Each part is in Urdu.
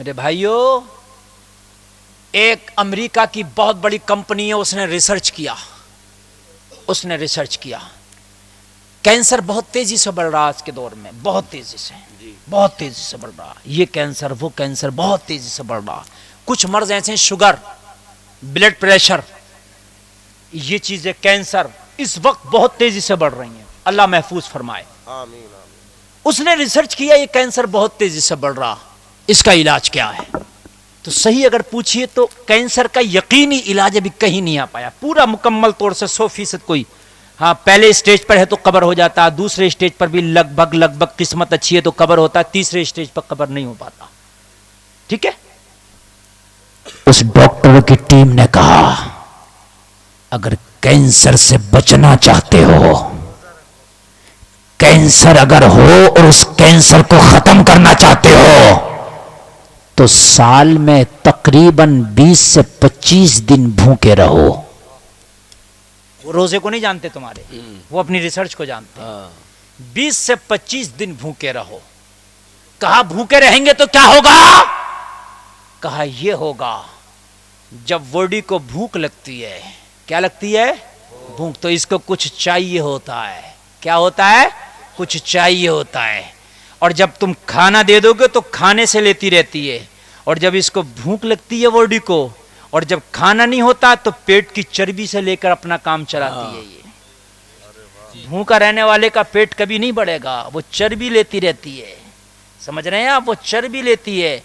میرے بھائیو، ایک امریکہ کی بہت بڑی کمپنی ہے، اس نے ریسرچ کیا کینسر بہت تیزی سے بڑھ رہا آج کے دور میں، بہت تیزی سے بڑھ رہا، یہ کینسر وہ کینسر بہت تیزی سے بڑھ رہا. کچھ مرض ایسے ہیں، شوگر، بلڈ پریشر، یہ چیزیں کینسر اس وقت بہت تیزی سے بڑھ رہی ہیں، اللہ محفوظ فرمائے. آمین. اس نے ریسرچ کیا یہ کینسر بہت تیزی سے بڑھ رہا، اس کا علاج کیا ہے؟ تو صحیح اگر پوچھئے تو کینسر کا یقینی علاج ابھی کہیں نہیں آ پایا پورا مکمل طور سے 100% کوئی. ہاں پہلے اسٹیج پر ہے تو قبر ہو جاتا، دوسرے اسٹیج پر بھی لگ بھگ قسمت اچھی ہے تو قبر ہوتا، تیسرے اسٹیج پر قبر نہیں ہو پاتا. ٹھیک ہے. اس ڈاکٹر کی ٹیم نے کہا اگر کینسر سے بچنا چاہتے ہو، کینسر اگر ہو اور اس کینسر کو ختم کرنا چاہتے ہو تو سال میں تقریباً 20 سے 25 دن بھوکے رہو. وہ روزے کو نہیں جانتے تمہارے، وہ اپنی ریسرچ کو جانتے ہیں. 20 سے 25 دن بھوکے رہو. کہا بھوکے رہیں گے تو کیا ہوگا؟ کہا یہ ہوگا جب باڈی کو بھوک لگتی ہے، کیا لگتی ہے؟ بھوک. تو اس کو کچھ چاہیے ہوتا ہے. کیا ہوتا ہے؟ کچھ چاہیے ہوتا ہے. اور جب تم کھانا دے دو گے تو کھانے سے لیتی رہتی ہے، اور جب اس کو بھوک لگتی ہے باڈی کو، اور جب کھانا نہیں ہوتا تو پیٹ کی چربی سے لے کر اپنا کام چلاتی ہے. یہ بھوکا رہنے والے کا پیٹ کبھی نہیں بڑھے گا، وہ چربی لیتی رہتی ہے. سمجھ رہے ہیں آپ؟ وہ چربی لیتی ہے.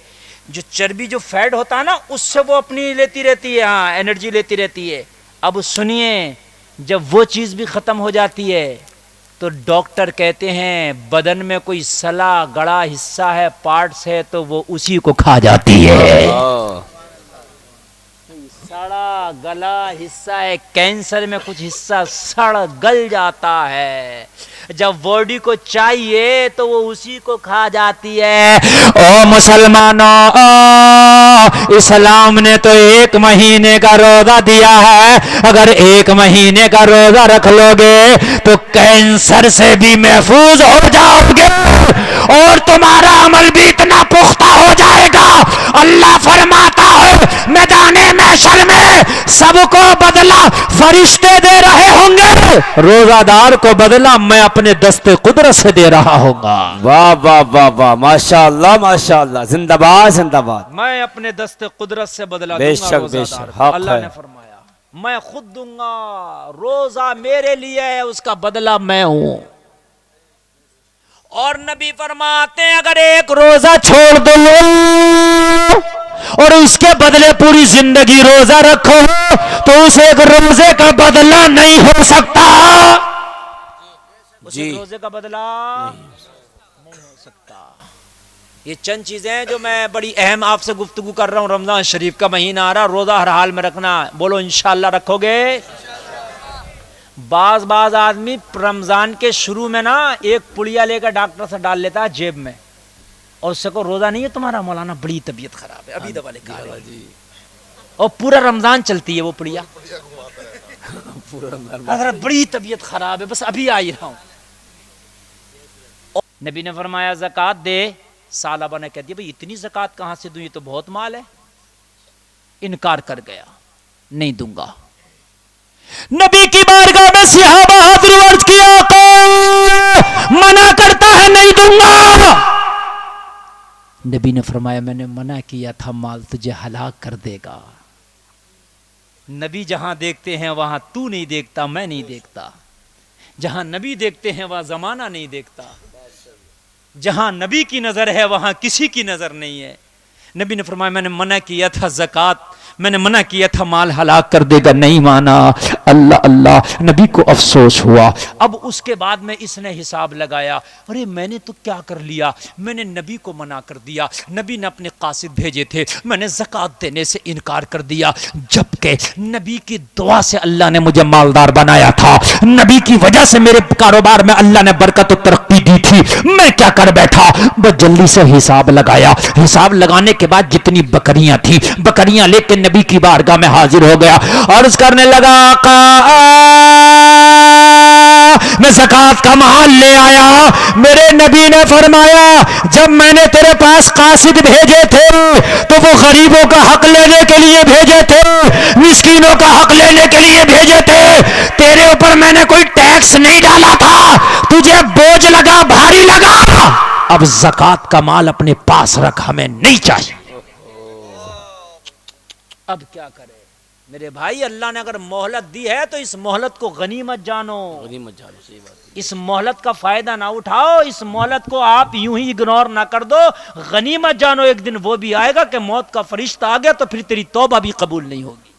جو چربی جو فیٹ ہوتا ہے نا، اس سے وہ اپنی لیتی رہتی ہے، ہاں انرجی لیتی رہتی ہے. اب سنیے، جب وہ چیز بھی ختم ہو جاتی ہے تو ڈاکٹر کہتے ہیں بدن میں کوئی سلا گڑا حصہ ہے، پارٹس ہے، تو وہ اسی کو کھا جاتی ہے. سڑا گلا حصہ ہے، کینسر میں کچھ حصہ سڑ گل جاتا ہے. جب باڈی کو چاہیے تو وہ اسی کو کھا جاتی ہے. او مسلمانوں، اسلام نے تو 1 مہینے کا روزہ دیا ہے. اگر 1 مہینے کا روزہ رکھ لو گے تو کینسر سے بھی محفوظ ہو جاؤ گے اور تمہارا عمل بھی اتنا پختہ ہو جائے گا. اللہ فرماتا ہے میدان محشر میں سب کو بدلہ فرشتے دے رہے ہوں گے، روزہ دار کو بدلہ میں اپنے دست قدرت سے دے رہا ہوں گا. واہ واہ واہ واہ، ماشاء اللہ، زندہ باد زندہ باد. میں اپنے دست قدرت سے بدلہ بے دوں گا شک روزہ بے دار شک، کو. حق اللہ ہے. نے فرمایا میں خود دوں گا، روزہ میرے لیے ہے، اس کا بدلہ میں ہوں. اور نبی فرماتے ہیں اگر ایک روزہ چھوڑ دو اور اس کے بدلے پوری زندگی روزہ رکھو تو اس ایک روزے کا بدلہ نہیں ہو سکتا. اس ایک روزے کا بدلہ نہیں ہو سکتا. یہ چند چیزیں ہیں جو میں بڑی اہم آپ سے گفتگو کر رہا ہوں. رمضان شریف کا مہینہ آ رہا، روزہ ہر حال میں رکھنا. بولو انشاءاللہ رکھو گے. بعض آدمی رمضان کے شروع میں نا ایک پڑیا لے کر ڈاکٹر سے ڈال لیتا ہے جیب میں، اور اس سے کو روزہ نہیں ہے تمہارا مولانا، بڑی طبیعت خراب ہے، ابھی دوا لے کر اور پورا رمضان چلتی ہے وہ پڑیا. حضرت بڑی طبیعت خراب ہے، بس ابھی آ ہی رہا ہوں. نبی نے فرمایا زکوٰۃ دے. صحابہ نے کہہ دیا بھئی اتنی زکوٰۃ کہاں سے دوں، یہ تو بہت مال ہے. انکار کر گیا، نہیں دوں گا. نبی کی بارگاہ میں صحابہ حاضر عرض کیا تو منع کرتا ہے نہیں دوں گا. نبی نے فرمایا میں نے منع کیا تھا، مال تجھے ہلاک کر دے گا. نبی جہاں دیکھتے ہیں وہاں تو نہیں دیکھتا، میں نہیں دیکھتا. جہاں نبی دیکھتے ہیں وہاں زمانہ نہیں دیکھتا. جہاں نبی کی نظر ہے وہاں کسی کی نظر نہیں ہے. نبی نے فرمایا میں نے منع کیا تھا زکوٰۃ، میں نے منع کیا تھا مال ہلاک کر دے گا، نہیں مانا. اللہ نبی کو افسوس ہوا. اب اس کے بعد میں اس نے حساب لگایا، ارے میں نے تو کیا کر لیا، میں نے نبی کو منع کر دیا، نبی نے اپنے قاصد بھیجے تھے، میں نے زکوٰۃ دینے سے انکار کر دیا، جبکہ نبی کی دعا سے اللہ نے مجھے مالدار بنایا تھا، نبی کی وجہ سے میرے کاروبار میں اللہ نے برکت و ترقی دی تھی، میں کیا کر بیٹھا. بس جلدی سے حساب لگایا. حساب لگانے کے بعد جتنی بکریاں تھیں بکریاں لے کے نبی کی بارگاہ میں حاضر ہو گیا. عرض کرنے لگا آقا میں زکوٰۃ کا مال لے آیا. میرے نبی نے فرمایا جب میں نے تیرے پاس قاصد بھیجے تھے کو وہ غریبوں کا حق لینے کے لیے بھیجے تھے, مسکینوں کا حق لینے کے لیے بھیجے تھے. تیرے اوپر میں نے کوئی ٹیکس نہیں ڈالا تھا, تجھے بوجھ لگا, بھاری لگا. اب زکات کا مال اپنے پاس رکھ, ہمیں نہیں چاہیے. اب کیا کرے میرے بھائی, اللہ نے اگر مہلت دی ہے تو اس مہلت کو غنیمت جانو. غنیمت جانو, صحیح بات. اس مہلت کا فائدہ نہ اٹھاؤ, اس مہلت کو آپ یوں ہی اگنور نہ کر دو. غنیمت جانو, ایک دن وہ بھی آئے گا کہ موت کا فرشتہ آ گیا تو پھر تیری توبہ بھی قبول نہیں ہوگی.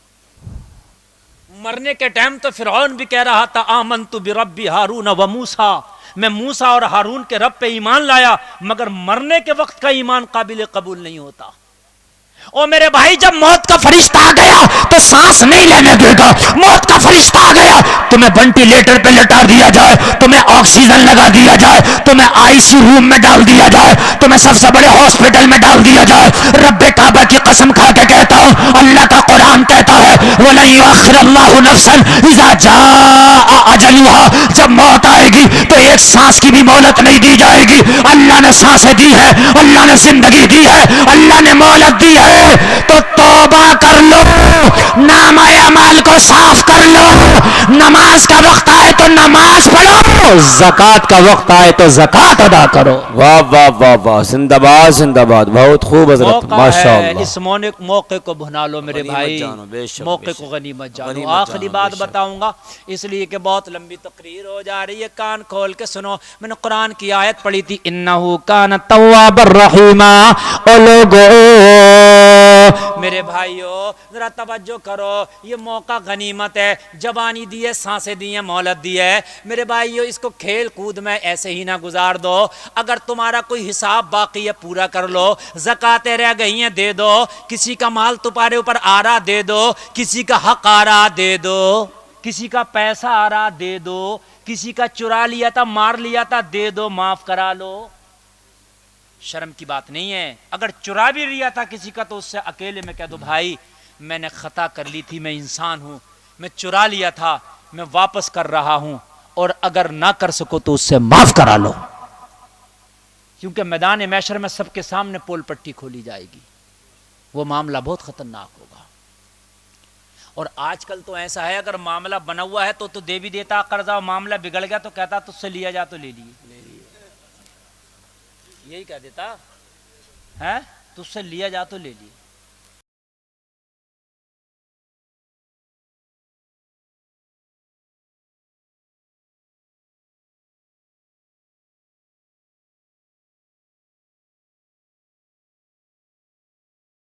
مرنے کے ٹائم تو فرعون بھی کہہ رہا تھا آمنت برب ہارون و موسیٰ, میں موسیٰ اور ہارون کے رب پہ ایمان لایا, مگر مرنے کے وقت کا ایمان قابل قبول نہیں ہوتا. او میرے بھائی, جب موت کا فرشتہ آ گیا تو سانس نہیں لینے دے گا. موت کا فرشتہ آ گیا, تمہیں وینٹیلیٹر پہ لٹا دیا جائے, تمہیں آکسیجن لگا دیا جائے, تمہیں آئی سی روم میں ڈال دیا جائے, تمہیں سب سے بڑے ہاسپٹل میں ڈال دیا جائے. رب کعبہ کی قسم کھا کے کہتا ہوں, اللہ کا قرآن کہتا ہے وَلَن يُؤَخِّرَ اللَّهُ نَفْسًا إِذَا جَاءَ أَجَلُهَا, جب موت آئے گی تو ایک سانس کی بھی مہلت نہیں دی جائے گی. اللہ نے سانسیں دی ہے, اللہ نے زندگی دی ہے, اللہ نے مہلت دی ہے, تو توبہ کر لو, نامہ اعمال کو صاف کر لو. نماز کا وقت آئے تو نماز پڑھو, زکات کا وقت آئے تو زکات ادا کرو. واہ واہ واہ واہ, زندہ باد زندہ باد, بہت خوب حضرت, موقع ماشاءاللہ. ہے, اس موقع کو بھنا لو میرے بھائی, موقع کو غنیمت جانو. آخری بات بتاؤں گا اس لیے کہ بہت لمبی تقریر ہو جا رہی ہے, کان کھول کے سنو. میں نے قرآن کی آیت پڑھی تھی انہ کان توابا رحیما. او لوگو میرے بھائیو ذرا توجہ کرو, یہ موقع غنیمت ہے, جوانی دی ہے, سانسیں دی ہیں, مہلت دی ہے. میرے بھائیو اس کو کھیل کود میں ایسے ہی نہ گزار دو. اگر تمہارا کوئی حساب باقی ہے پورا کر لو, زکاتیں رہ گئی ہیں دے دو, کسی کا مال تمہارے اوپر آ رہا دے دو, کسی کا حق آ رہا دے دو, کسی کا پیسہ آ رہا دے دو, کسی کا چرا لیا تھا مار لیا تھا دے دو, معاف کرا لو. شرم کی بات نہیں ہے. اگر چرا بھی لیا تھا کسی کا تو اس سے اکیلے میں کہہ دو بھائی میں نے خطا کر لی تھی, میں انسان ہوں, میں چرا لیا تھا, میں واپس کر رہا ہوں, اور اگر نہ کر سکو تو اس سے معاف کرا لو. کیونکہ میدان محشر میں سب کے سامنے پول پٹی کھولی جائے گی, وہ معاملہ بہت خطرناک ہوگا. اور آج کل تو ایسا ہے اگر معاملہ بنا ہوا ہے تو دے بھی دیتا قرضہ, معاملہ بگڑ گیا تو کہتا تجھ سے لیا جا تو لے لیے, یہی کہہ دیتا ہے, تجھ سے لیا جا تو لے لیے.